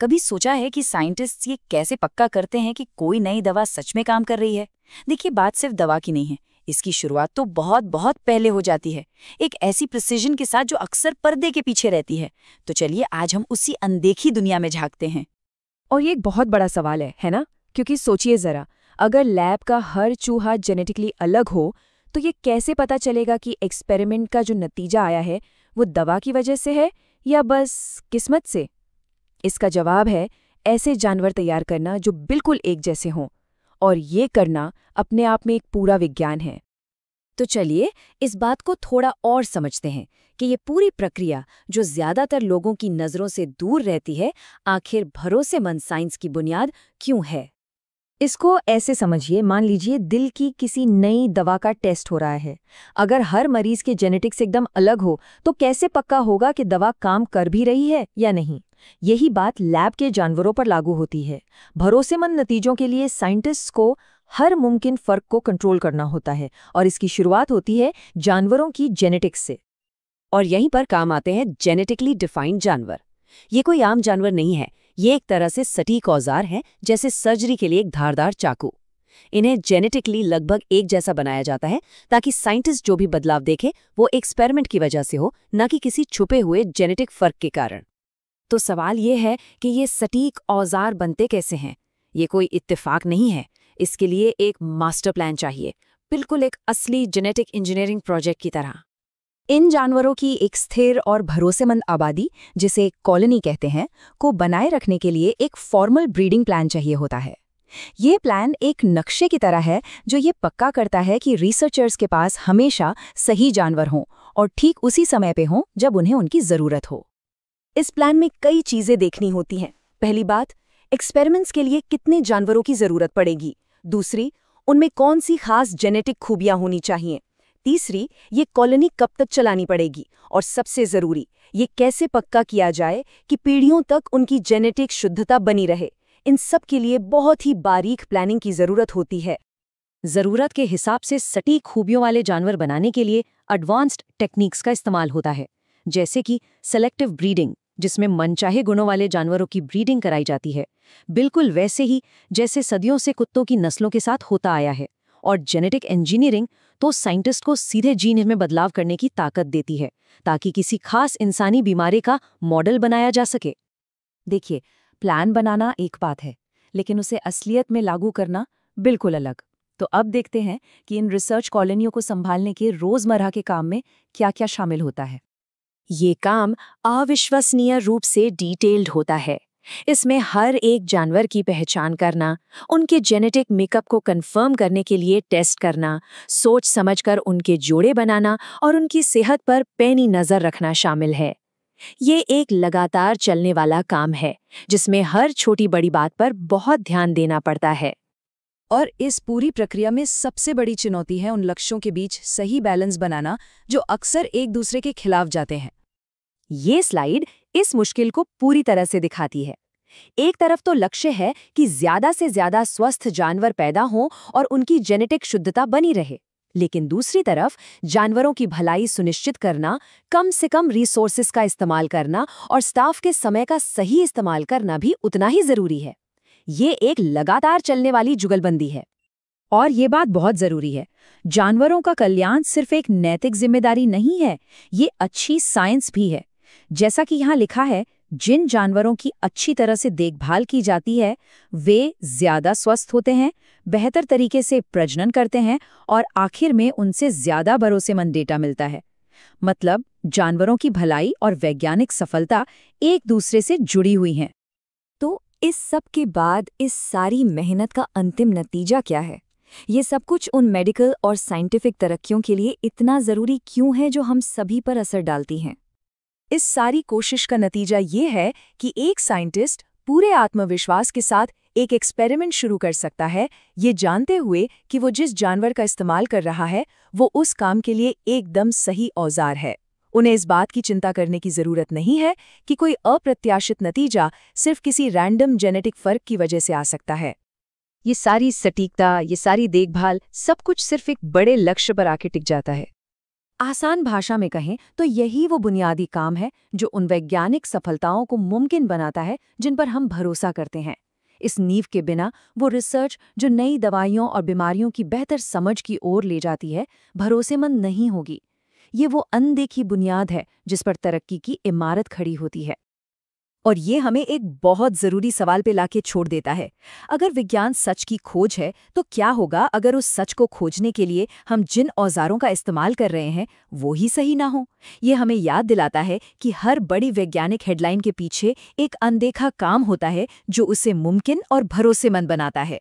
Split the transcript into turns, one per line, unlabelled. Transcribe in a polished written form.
कभी सोचा है कि साइंटिस्ट्स ये कैसे पक्का करते हैं कि कोई नई दवा सच में काम कर रही है? देखिए, बात सिर्फ दवा की नहीं है। इसकी शुरुआत तो बहुत बहुत पहले हो जाती है, एक ऐसी प्रिसिजन के साथ जो अक्सर पर्दे के पीछे रहती है। तो चलिए आज हम उसी अनदेखी दुनिया में झांकते हैं।
और ये एक बहुत बड़ा सवाल है ना? क्योंकि सोचिए ज़रा, अगर लैब का हर चूहा जेनेटिकली अलग हो, तो ये कैसे पता चलेगा कि एक्सपेरिमेंट का जो नतीजा आया है वो दवा की वजह से है या बस किस्मत से? इसका जवाब है ऐसे जानवर तैयार करना जो बिल्कुल एक जैसे हों, और ये करना अपने आप में एक पूरा विज्ञान है।
तो चलिए इस बात को थोड़ा और समझते हैं कि ये पूरी प्रक्रिया जो ज्यादातर लोगों की नज़रों से दूर रहती है, आखिर भरोसेमंद साइंस की बुनियाद क्यों है।
इसको ऐसे समझिए, मान लीजिए दिल की किसी नई दवा का टेस्ट हो रहा है। अगर हर मरीज के जेनेटिक्स एकदम अलग हो तो कैसे पक्का होगा कि दवा काम कर भी रही है या नहीं? यही बात लैब के जानवरों पर लागू होती है। भरोसेमंद नतीजों के लिए साइंटिस्ट्स को हर मुमकिन फर्क को कंट्रोल करना होता है, और इसकी शुरुआत होती है जानवरों की जेनेटिक्स से।
और यहीं पर काम आते हैं जेनेटिकली डिफाइंड जानवर। ये कोई आम जानवर नहीं है, ये एक तरह से सटीक औजार हैं, जैसे सर्जरी के लिए एक धारदार चाकू। इन्हें जेनेटिकली लगभग एक जैसा बनाया जाता है ताकि साइंटिस्ट जो भी बदलाव देखे वो एक्सपेरिमेंट की वजह से हो, न कि किसी छुपे हुए जेनेटिक फर्क के कारण। तो सवाल ये है कि ये सटीक औजार बनते कैसे हैं? ये कोई इत्तेफाक नहीं है, इसके लिए एक मास्टर प्लान चाहिए, बिल्कुल एक असली जेनेटिक इंजीनियरिंग प्रोजेक्ट की तरह।
इन जानवरों की एक स्थिर और भरोसेमंद आबादी, जिसे कॉलोनी कहते हैं, को बनाए रखने के लिए एक फॉर्मल ब्रीडिंग प्लान चाहिए होता है। ये प्लान एक नक्शे की तरह है जो ये पक्का करता है कि रिसर्चर्स के पास हमेशा सही जानवर हों और ठीक उसी समय पे हों जब उन्हें उनकी ज़रूरत हो। इस प्लान में कई चीज़ें देखनी होती हैं। पहली बात, एक्सपेरिमेंट्स के लिए कितने जानवरों की ज़रूरत पड़ेगी। दूसरी, उनमें कौन सी खास जेनेटिक खूबियां होनी चाहिए। तीसरी, ये कॉलोनी कब तक चलानी पड़ेगी। और सबसे ज़रूरी, ये कैसे पक्का किया जाए कि पीढ़ियों तक उनकी जेनेटिक शुद्धता बनी रहे। इन सब के लिए बहुत ही बारीक प्लानिंग की ज़रूरत होती है।
ज़रूरत के हिसाब से सटीक खूबियों वाले जानवर बनाने के लिए एडवांस्ड टेक्निक्स का इस्तेमाल होता है, जैसे कि सेलेक्टिव ब्रीडिंग, जिसमें मनचाहे गुणों वाले जानवरों की ब्रीडिंग कराई जाती है, बिल्कुल वैसे ही जैसे सदियों से कुत्तों की नस्लों के साथ होता आया है। और जेनेटिक इंजीनियरिंग तो साइंटिस्ट को सीधे जीन में बदलाव करने की ताकत देती है ताकि किसी खास इंसानी बीमारी का मॉडल बनाया जा सके।
देखिए, प्लान बनाना एक बात है, लेकिन उसे असलियत में लागू करना बिल्कुल अलग। तो अब देखते हैं कि इन रिसर्च कॉलोनियों को संभालने के रोजमर्रा के काम में क्या-क्या शामिल होता है।
ये काम अविश्वसनीय रूप से डिटेल्ड होता है। इसमें हर एक जानवर की पहचान करना, उनके जेनेटिक मेकअप को कंफर्म करने के लिए टेस्ट करना, सोच समझकर उनके जोड़े बनाना और उनकी सेहत पर पैनी नजर रखना शामिल है। ये एक लगातार चलने वाला काम है जिसमें हर छोटी बड़ी बात पर बहुत ध्यान देना पड़ता है।
और इस पूरी प्रक्रिया में सबसे बड़ी चुनौती है उन लक्ष्यों के बीच सही बैलेंस बनाना जो अक्सर एक दूसरे के खिलाफ जाते हैं।
ये स्लाइड इस मुश्किल को पूरी तरह से दिखाती है। एक तरफ तो लक्ष्य है कि ज्यादा से ज्यादा स्वस्थ जानवर पैदा हों और उनकी जेनेटिक शुद्धता बनी रहे, लेकिन दूसरी तरफ जानवरों की भलाई सुनिश्चित करना, कम से कम रिसोर्सेज का इस्तेमाल करना और स्टाफ के समय का सही इस्तेमाल करना भी उतना ही जरूरी है। ये एक लगातार चलने वाली जुगलबंदी है।
और ये बात बहुत जरूरी है, जानवरों का कल्याण सिर्फ एक नैतिक जिम्मेदारी नहीं है, ये अच्छी साइंस भी है। जैसा कि यहाँ लिखा है, जिन जानवरों की अच्छी तरह से देखभाल की जाती है वे ज्यादा स्वस्थ होते हैं, बेहतर तरीके से प्रजनन करते हैं और आखिर में उनसे ज्यादा भरोसेमंद डेटा मिलता है। मतलब जानवरों की भलाई और वैज्ञानिक सफलता एक दूसरे से जुड़ी हुई हैं।
तो इस सब के बाद इस सारी मेहनत का अंतिम नतीजा क्या है? ये सब कुछ उन मेडिकल और साइंटिफिक तरक्कियों के लिए इतना ज़रूरी क्यों है जो हम सभी पर असर डालती हैं?
इस सारी कोशिश का नतीजा ये है कि एक साइंटिस्ट पूरे आत्मविश्वास के साथ एक एक्सपेरिमेंट शुरू कर सकता है, ये जानते हुए कि वो जिस जानवर का इस्तेमाल कर रहा है वो उस काम के लिए एकदम सही औजार है। उन्हें इस बात की चिंता करने की जरूरत नहीं है कि कोई अप्रत्याशित नतीजा सिर्फ किसी रैंडम जेनेटिक फर्क की वजह से आ सकता है। ये सारी सटीकता, ये सारी देखभाल, सब कुछ सिर्फ एक बड़े लक्ष्य पर आके टिक जाता है। आसान भाषा में कहें तो यही वो बुनियादी काम है जो उन वैज्ञानिक सफलताओं को मुमकिन बनाता है जिन पर हम भरोसा करते हैं। इस नींव के बिना वो रिसर्च जो नई दवाइयों और बीमारियों की बेहतर समझ की ओर ले जाती है, भरोसेमंद नहीं होगी। ये वो अनदेखी बुनियाद है जिस पर तरक्की की इमारत खड़ी होती है। और ये हमें एक बहुत ज़रूरी सवाल पे लाके छोड़ देता है। अगर विज्ञान सच की खोज है, तो क्या होगा अगर उस सच को खोजने के लिए हम जिन औज़ारों का इस्तेमाल कर रहे हैं, वो ही सही ना हो? ये हमें याद दिलाता है कि हर बड़ी वैज्ञानिक हेडलाइन के पीछे एक अनदेखा काम होता है जो उसे मुमकिन और भरोसेमंद बनाता है।